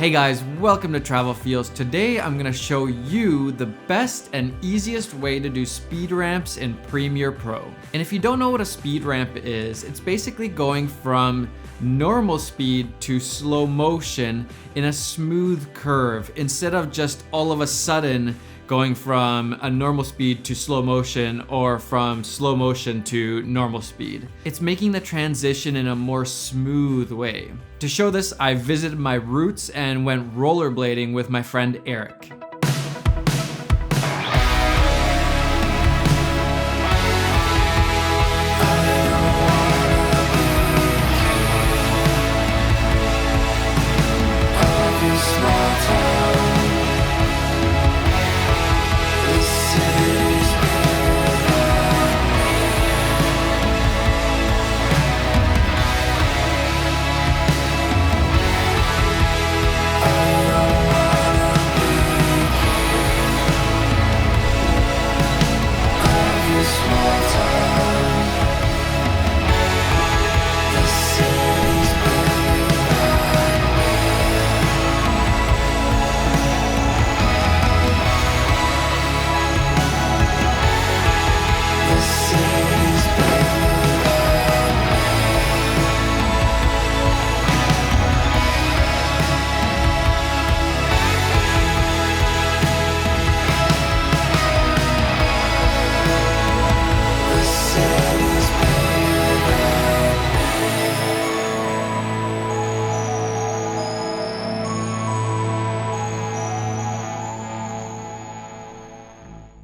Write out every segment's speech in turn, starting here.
Hey guys, welcome to Travel Feels. Today I'm going to show you the best and easiest way to do speed ramps in Premiere Pro. And if you don't know what a speed ramp is, it's basically going from normal speed to slow motion in a smooth curve instead of just all of a sudden going from a normal speed to slow motion or from slow motion to normal speed. It's making the transition in a more smooth way. To show this, I visited my roots and went rollerblading with my friend Eric.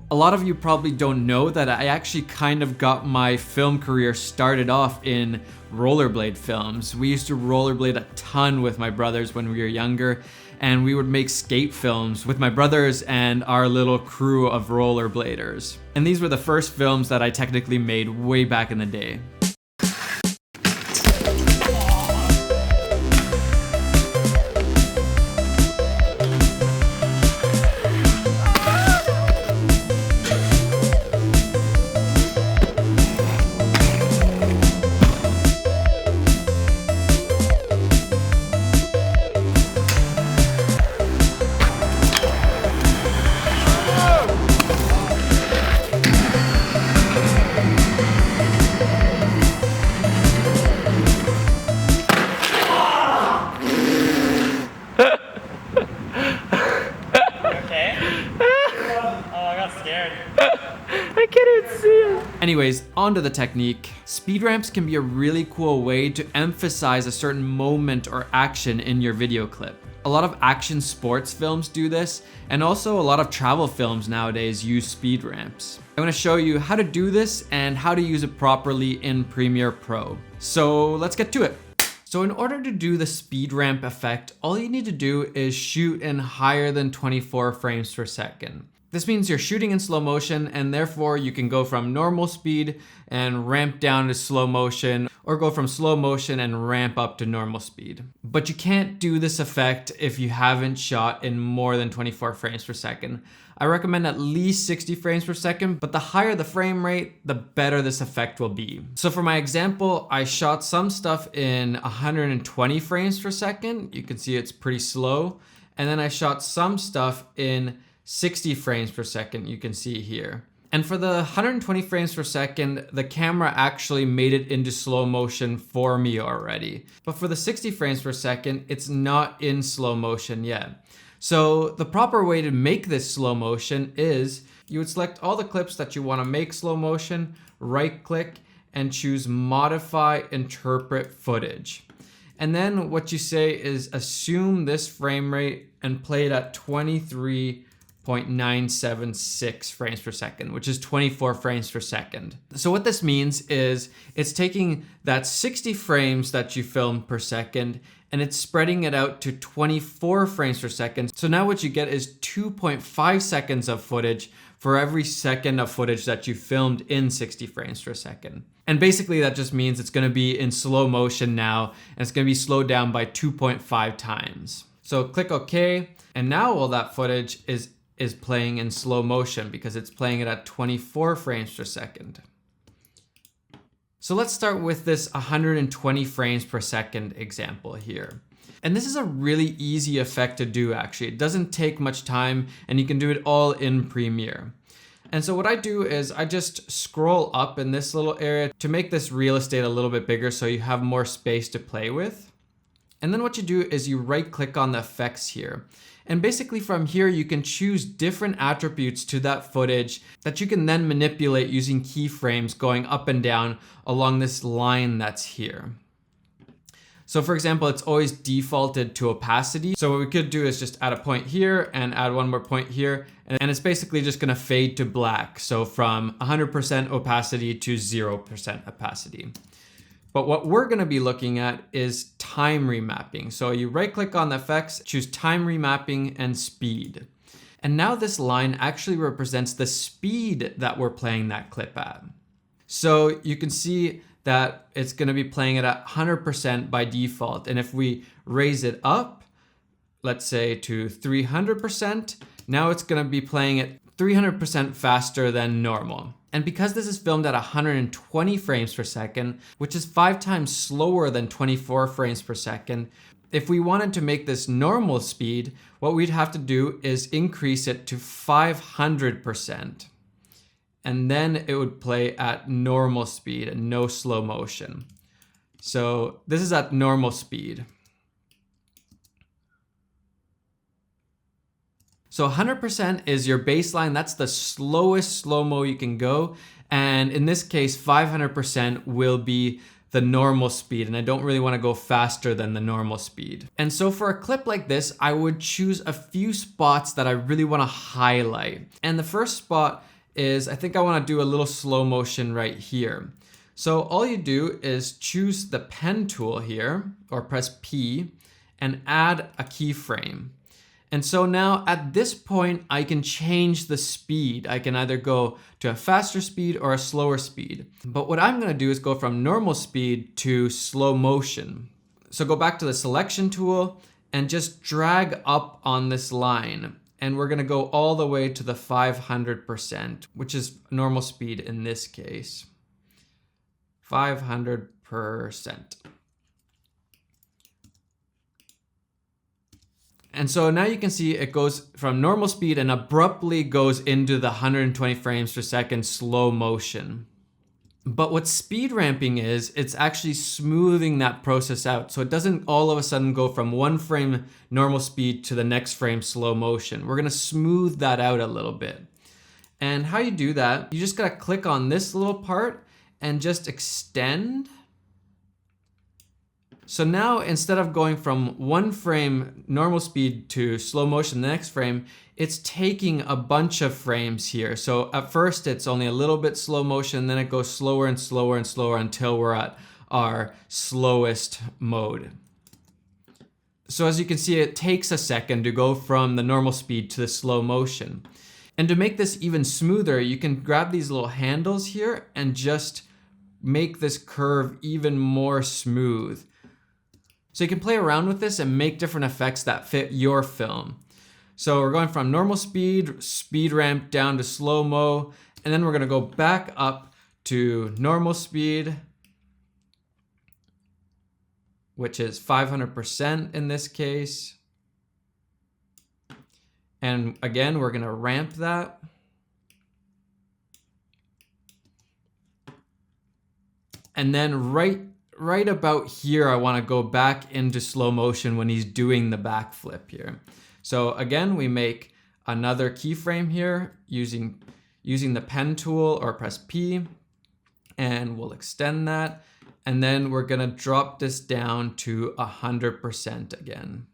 A lot of you probably don't know that I actually kind of got my film career started off in rollerblade films. We used to rollerblade a ton with my brothers when we were younger, and we would make skate films with my brothers and our little crew of rollerbladers. And these were the first films that I technically made way back in the day. Anyways, on to the technique. Speed ramps can be a really cool way to emphasize a certain moment or action in your video clip. A lot of action sports films do this, and also a lot of travel films nowadays use speed ramps. I'm going to show you how to do this and how to use it properly in Premiere Pro. So let's get to it. So in order to do the speed ramp effect, all you need to do is shoot in higher than 24 frames per second. This means you're shooting in slow motion, and therefore you can go from normal speed and ramp down to slow motion, or go from slow motion and ramp up to normal speed. But you can't do this effect if you haven't shot in more than 24 frames per second. I recommend at least 60 frames per second, but the higher the frame rate, the better this effect will be. So for my example, I shot some stuff in 120 frames per second. You can see it's pretty slow. And then I shot some stuff in 60 frames per second, you can see here. And for the 120 frames per second, the camera actually made it into slow motion for me already. But for the 60 frames per second, it's not in slow motion yet. So the proper way to make this slow motion is you would select all the clips that you want to make slow motion, right click, and choose Modify Interpret Footage. And then what you say is assume this frame rate and play it at 23.976 frames per second, which is 24 frames per second. So what this means is it's taking that 60 frames that you filmed per second and it's spreading it out to 24 frames per second. So now what you get is 2.5 seconds of footage for every second of footage that you filmed in 60 frames per second. And basically that just means it's gonna be in slow motion now, and it's gonna be slowed down by 2.5 times. So click OK, and now all that footage is playing in slow motion because it's playing it at 24 frames per second. So let's start with this 120 frames per second example here. And this is a really easy effect to do actually. It doesn't take much time and you can do it all in Premiere. And so what I do is I just scroll up in this little area to make this real estate a little bit bigger so you have more space to play with. And then what you do is you right click on the effects here. And basically from here, you can choose different attributes to that footage that you can then manipulate using keyframes going up and down along this line that's here. So for example, it's always defaulted to opacity. So what we could do is just add a point here and add one more point here. And it's basically just gonna fade to black. So from 100% opacity to 0% opacity. But what we're gonna be looking at is time remapping. So you right click on the effects, choose time remapping and speed. And now this line actually represents the speed that we're playing that clip at. So you can see that it's gonna be playing it at 100% by default. And if we raise it up, let's say to 300%, now it's gonna be playing it 300% faster than normal. And because this is filmed at 120 frames per second, which is 5 times slower than 24 frames per second, if we wanted to make this normal speed, what we'd have to do is increase it to 500%. And then it would play at normal speed and no slow motion. So this is at normal speed. So 100% is your baseline. That's the slowest slow-mo you can go. And in this case, 500% will be the normal speed. And I don't really want to go faster than the normal speed. And so for a clip like this, I would choose a few spots that I really want to highlight. And the first spot is, I think I want to do a little slow motion right here. So all you do is choose the pen tool here, or press P, and add a keyframe. And so now at this point, I can change the speed. I can either go to a faster speed or a slower speed. But what I'm gonna do is go from normal speed to slow motion. So go back to the selection tool and just drag up on this line. And we're gonna go all the way to the 500%, which is normal speed in this case. 500%. And so now you can see it goes from normal speed and abruptly goes into the 120 frames per second slow motion. But what speed ramping is, it's actually smoothing that process out. So it doesn't all of a sudden go from one frame normal speed to the next frame slow motion. We're gonna smooth that out a little bit. And how you do that, you just gotta click on this little part and just extend. So now instead of going from one frame normal speed to slow motion the next frame, it's taking a bunch of frames here. So at first it's only a little bit slow motion, then it goes slower and slower and slower until we're at our slowest mode. So as you can see, it takes a second to go from the normal speed to the slow motion. And to make this even smoother, you can grab these little handles here and just make this curve even more smooth. So you can play around with this and make different effects that fit your film. So we're going from normal speed, speed ramp down to slow-mo, and then we're gonna go back up to normal speed, which is 500% in this case. And again, we're gonna ramp that. And then right about here, I want to go back into slow motion when he's doing the backflip here. So again, we make another keyframe here using the pen tool, or press P, and we'll extend that. And then we're gonna drop this down to 100% again.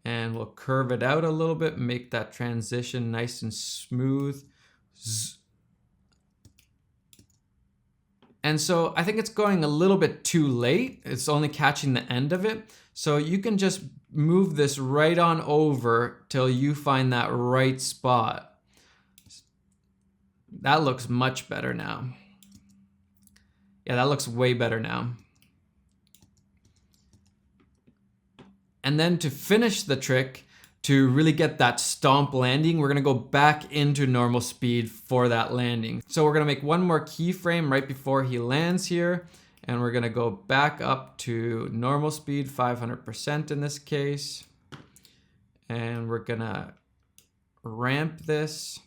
And we'll curve it out a little bit, make that transition nice and smooth. And so I think it's going a little bit too late. It's only catching the end of it. So you can just move this right on over till you find that right spot. That looks much better now. Yeah, that looks way better now. And then to finish the trick, to really get that stomp landing, we're gonna go back into normal speed for that landing. So we're gonna make one more keyframe right before he lands here, And we're gonna go back up to normal speed, 500% in this case. And we're gonna ramp this.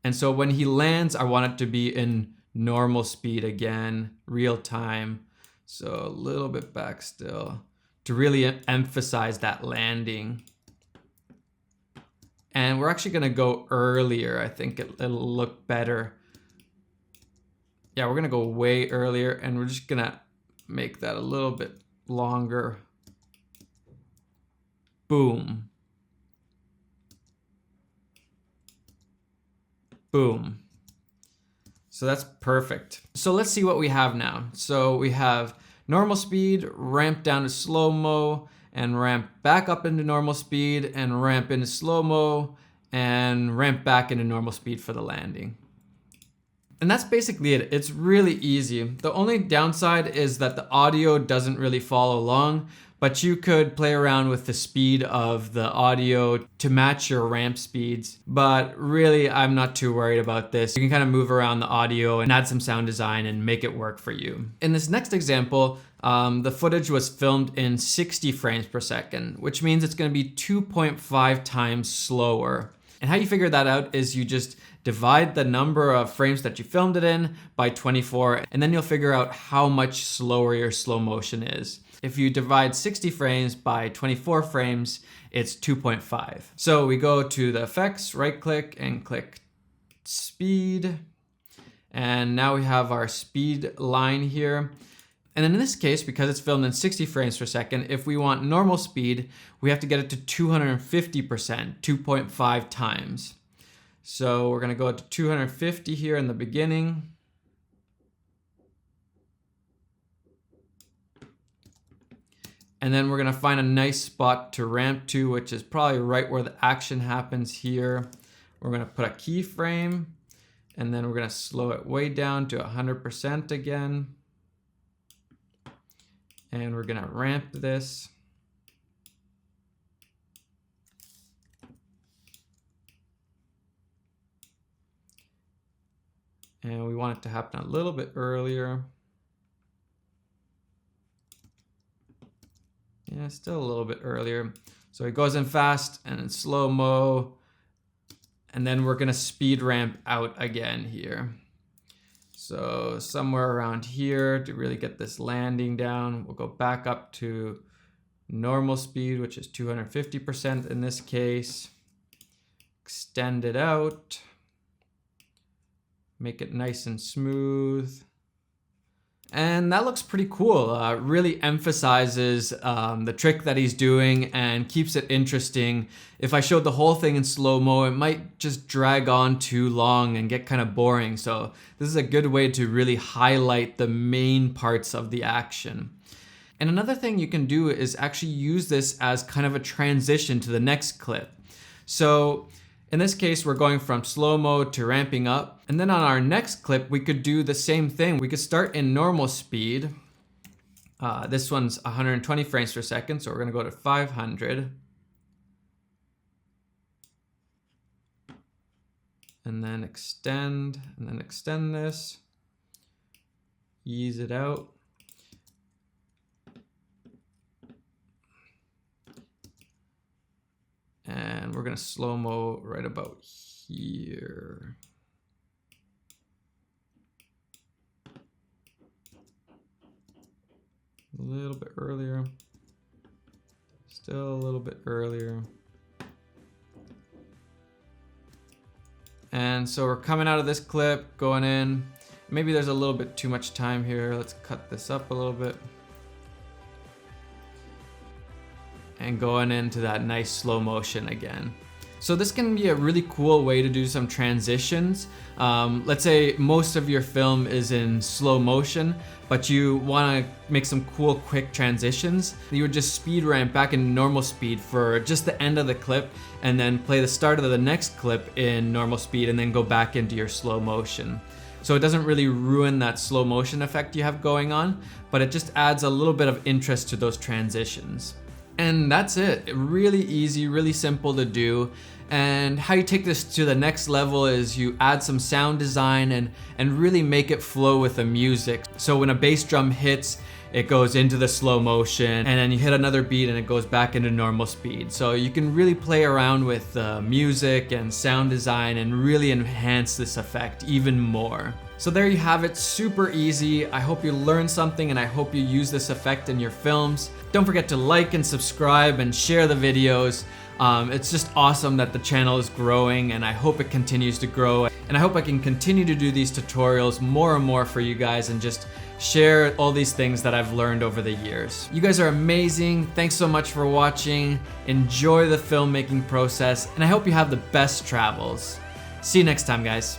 And so when he lands, I want it to be in normal speed again, real time. So a little bit back still to really emphasize that landing. And we're actually gonna go earlier. I think it'll look better. Yeah, we're gonna go way earlier, and we're just gonna make that a little bit longer. Boom. Boom. So that's perfect. So let's see what we have now. So we have normal speed, ramp down to slow-mo, and ramp back up into normal speed, and ramp into slow-mo, and ramp back into normal speed for the landing. And that's basically it. It's really easy. The only downside is that the audio doesn't really follow along, but you could play around with the speed of the audio to match your ramp speeds. But really, I'm not too worried about this. You can kind of move around the audio and add some sound design and make it work for you. In this next example, the footage was filmed in 60 frames per second, which means it's gonna be 2.5 times slower. And how you figure that out is you just divide the number of frames that you filmed it in by 24, and then you'll figure out how much slower your slow motion is. If you divide 60 frames by 24 frames, it's 2.5. So we go to the effects, right click and click speed. And now we have our speed line here. And in this case, because it's filmed in 60 frames per second, if we want normal speed, we have to get it to 250%, 2.5 times. So we're gonna go to 250 here in the beginning. And then we're gonna find a nice spot to ramp to, which is probably right where the action happens here. We're gonna put a keyframe, and then we're gonna slow it way down to 100% again. And we're gonna ramp this. And we want it to happen a little bit earlier. Yeah, still a little bit earlier. So it goes in fast and in slow-mo. And then we're gonna speed ramp out again here. So somewhere around here to really get this landing down, we'll go back up to normal speed, which is 250% in this case. Extend it out. Make it nice and smooth. And that looks pretty cool. Really emphasizes the trick that he's doing and keeps it interesting. If I showed the whole thing in slow-mo, it might just drag on too long and get kind of boring. So this is a good way to really highlight the main parts of the action. And another thing you can do is actually use this as kind of a transition to the next clip. So in this case, we're going from slow-mo to ramping up. And then on our next clip, we could do the same thing. We could start in normal speed. This one's 120 frames per second, so we're gonna go to 500. And then extend this. Ease it out. And we're gonna slow-mo right about here. A little bit earlier. Still a little bit earlier. And so we're coming out of this clip, going in. Maybe there's a little bit too much time here. Let's cut this up a little bit. And going into that nice slow motion again. So this can be a really cool way to do some transitions. Let's say most of your film is in slow motion, but you want to make some cool quick transitions. You would just speed ramp back in normal speed for just the end of the clip, and then play the start of the next clip in normal speed, and then go back into your slow motion. So it doesn't really ruin that slow motion effect you have going on, but it just adds a little bit of interest to those transitions. And that's it. Really easy, really simple to do. And how you take this to the next level is you add some sound design and really make it flow with the music. So when a bass drum hits, it goes into the slow motion, and then you hit another beat and it goes back into normal speed. So you can really play around with music and sound design and really enhance this effect even more. So there you have it, super easy. I hope you learned something and I hope you use this effect in your films. Don't forget to like and subscribe and share the videos. It's just awesome that the channel is growing, and I hope it continues to grow. And I hope I can continue to do these tutorials more and more for you guys and just share all these things that I've learned over the years. You guys are amazing. Thanks so much for watching. Enjoy the filmmaking process, and I hope you have the best travels. See you next time, guys.